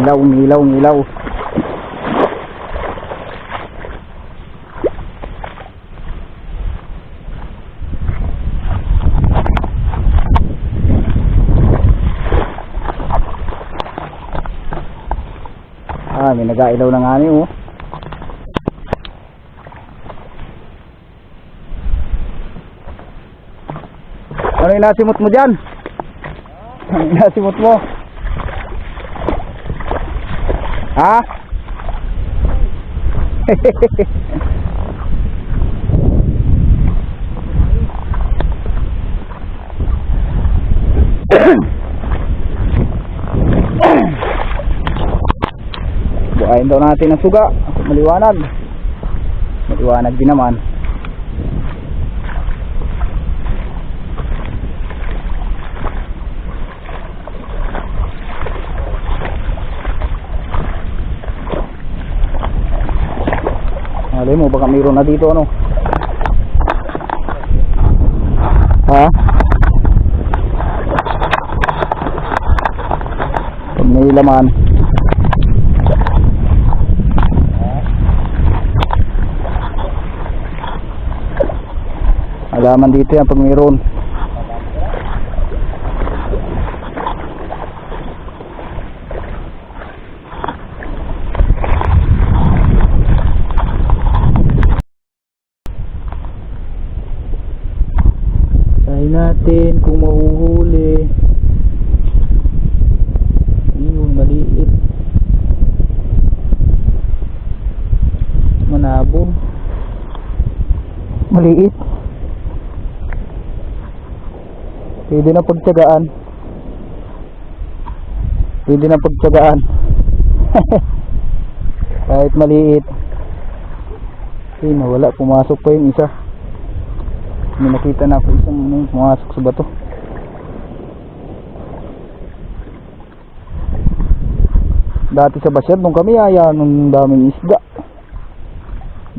Umilaw. May nag-ailaw na nga niyo. Ano inasimot mo dyan? Ano inasimot mo? Ha? Buhayin daw natin ang suga. Maliwanag din naman. Alay mo, baka mayroon na dito ano? Ha? Pag may laman. Alaman dito yan pag mayroon. Natin kung mahuhuli. Yun, maliit. Manabong. Maliit. Pwede na pagtsagaan. Kahit maliit. Ay, nawala. Pumasok pa yung isa. May nakita na ako isang pumasok sa bato. Dati sa Basyad nung kami nung daming isda.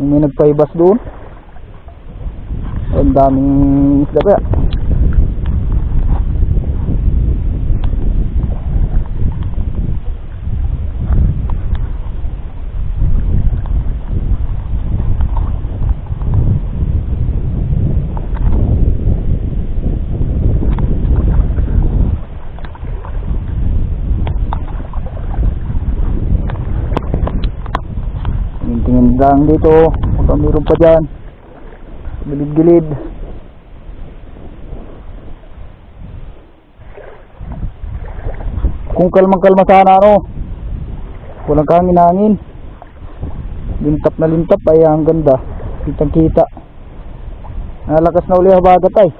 Nung may nagpaibas doon, ang daming isda kaya. Tingin lang dito, baka mayroon pa dyan. Gilid-gilid. Kung kalmang-kalma sana walang kahangin-hangin. Lintap na lintap ay ang ganda. Kitang-kita. Nalakas na uli habagat ay.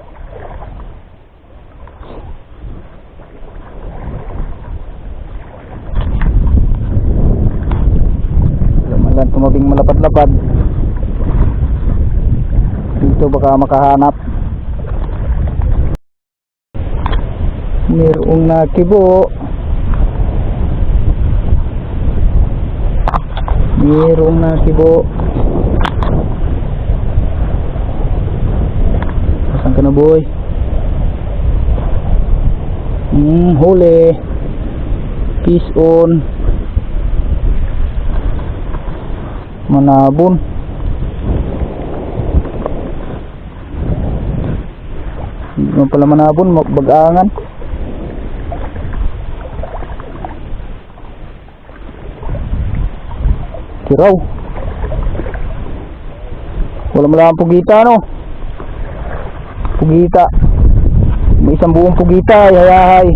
Tumabing malapad-lapad dito, baka makahanap. Mayroong nakibo. Saan ka na boy? Huli. Fish on. Manabon. Hindi mo pala manabon, bagangan. Kiraw. Wala mo lang pugita Pugita. May isang buong pugita, yayahay.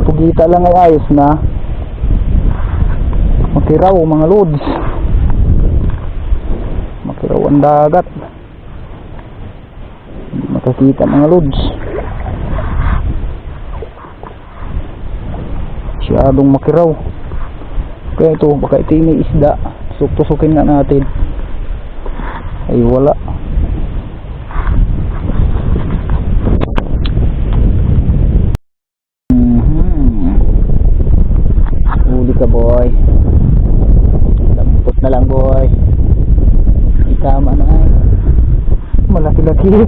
Pugita lang ay ayos na. Makiraw mga lods. Makiraw ang dagat. Hindi makakita mga lods. Masyadong makiraw. Kaya ito, baka ito yung may isda. Tusukin nga natin. Ay wala. Boy, lambot na lang boy, itama na ay malaki-laki.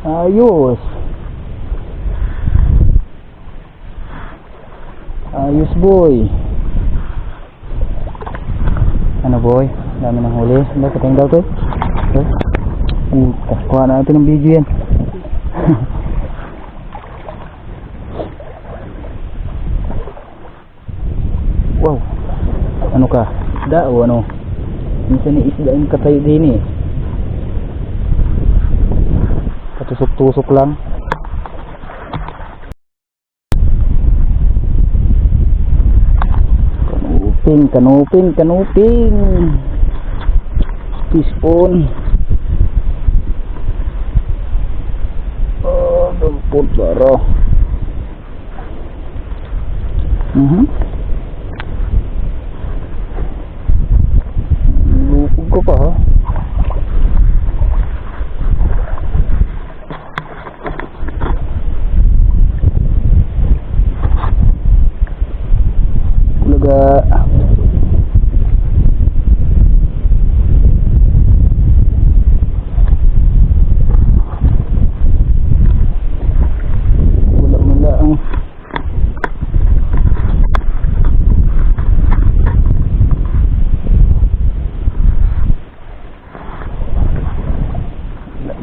Ayos. Ayos boy. Ano boy? Dami ng huli. Ano kating daw to? Kuha na natin ng video yan. Wow. Ano ka? Isda o ano? Minsan ni isda yung katay din eh. Katusok-tusok lang. Kanuping. Fish-on. Oh, dampot baro. Lupog ko pa ha. Kulaga.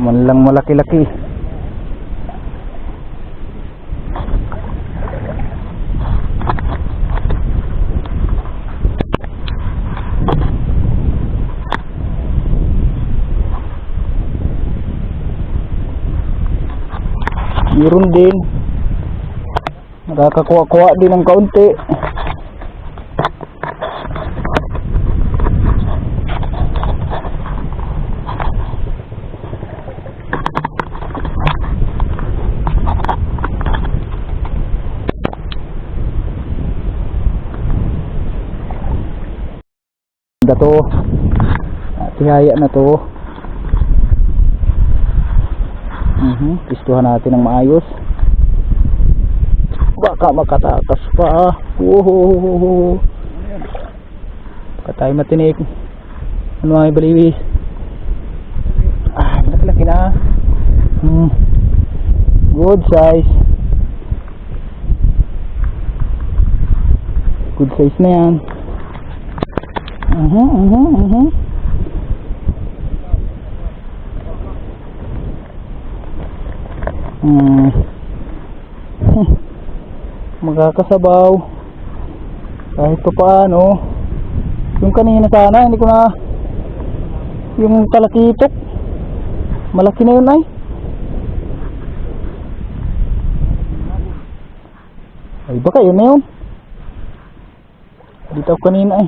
Man lang malaki-laki. Meron din. Nakakakuha-kuha din ng kaunti. To tihaya na to. Pistuhan natin ng maayos, baka makatakas pa. Katay matinik. Ano ay baliwis? Laki-laki na. Good size. Good size na yan. Magkakasabaw kahit pa paano. Yung kanina sana hindi ko na, yung kalakitok malaki na yun ay baka yun na yun. Dito kanina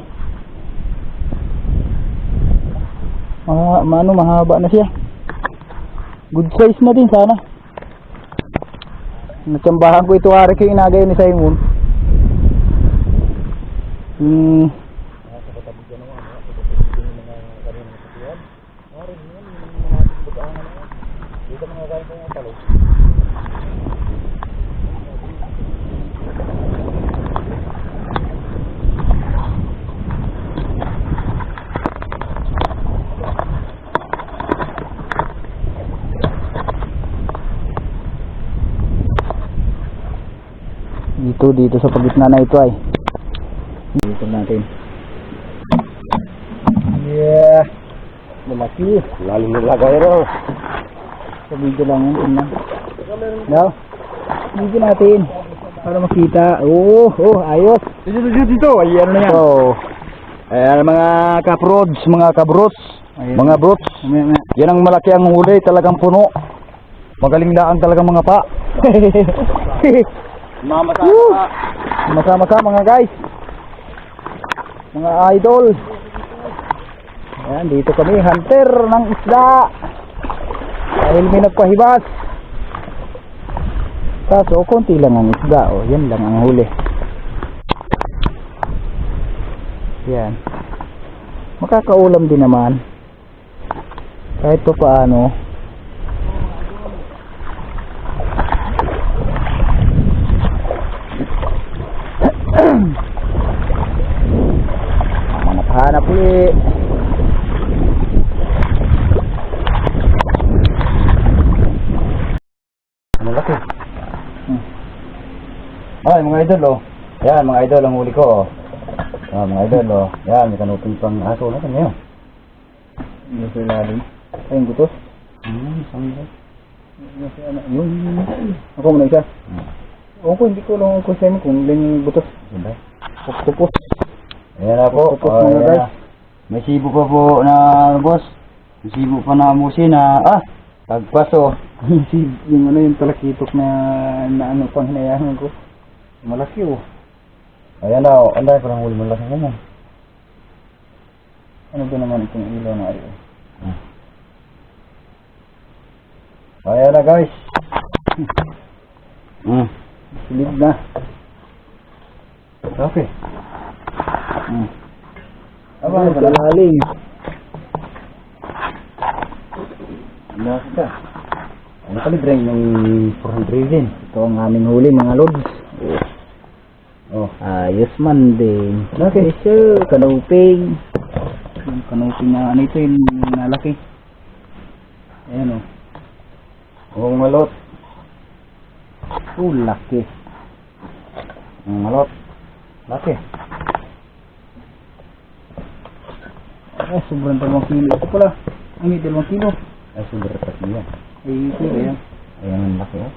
mahaba na siya. Good size na din sana. Natsambahan ko ito ari ko inagay ni Simon. Dito sa pagitna na ito ay dito natin. Yeah, malaki. Lalim nilagay ro. Sa video lang yun. Now, video natin para makita. Ayos. Dito. Ayan na yan. So, ayan mga kaprods, mga kabros, mga brots. Yan ang malaki ang huli, talagang puno. Magaling daan talagang mga pa. Sama-sama mga guys, mga idol. Ayan, dito kami hunter ng isda dahil may nagpahibas. Kaso konti lang ang isda. Yan lang ang huli. Yan, makakaulam din naman kahit pa paano. Hanap ulit. Ay, mga idol, oh. Yan, mga idol, ang huli ko, oh. Ah, mga idol, oh. Yan, may kanuping pang aso na kanya. Hindi sa ilalim. Ay, yung gutos. Sangga. Yung, ako muna isa. Ako, hindi ko lang kung sa'yo kung ilan yung butos. Diba? Pupus. Ayan na po. Pupus mga guys. May sibo pa po na, boss. May sibo pa na amusin na, tagpaso. Yung ano, yung talakitok na ano pang hinayahan ko. Malaki, oh. Ayan na, oh. Anday, parang huli malaki naman. Ano ba naman itong ilaw na ayaw? Ayan na, guys. Silid na. Okay. Aba, kalaling. Nasa. Ano kalibreng yung 400 din? Ito ang aming huli, mga lods. Oh, ayos man din. Okay, sure. Kanuping. Yung kanuping na ano ito yung nalaki. Ayan, oh. Huwag malot. Laki. Malot. Laki. Ay, sobrang 2 kilo. Ito pala. Ay, 2 kilo. Ay, sobrang 3 kilo. Ay, kilo yan. Ayan ang laki, oh.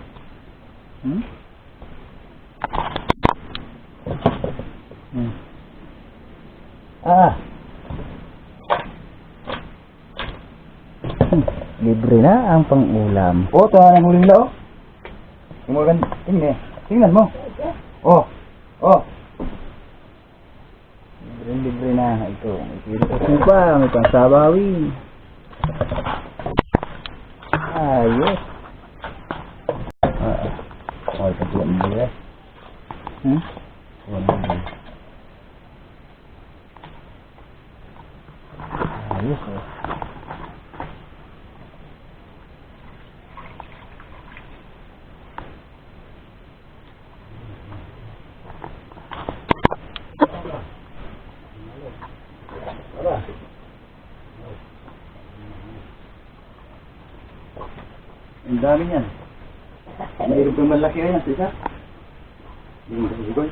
Libre na ang pang-ulam. Oh, ito na ang huli nila, oh. Tingnan mo. Oh. Libre na. Ito. May pa. May pang-sabawi. Ayos. Ito po ang buhay. Ayos, oh. Ang dami niyan. Mayroon pa malaki yan sa isa. Hindi mo kasi sigoy.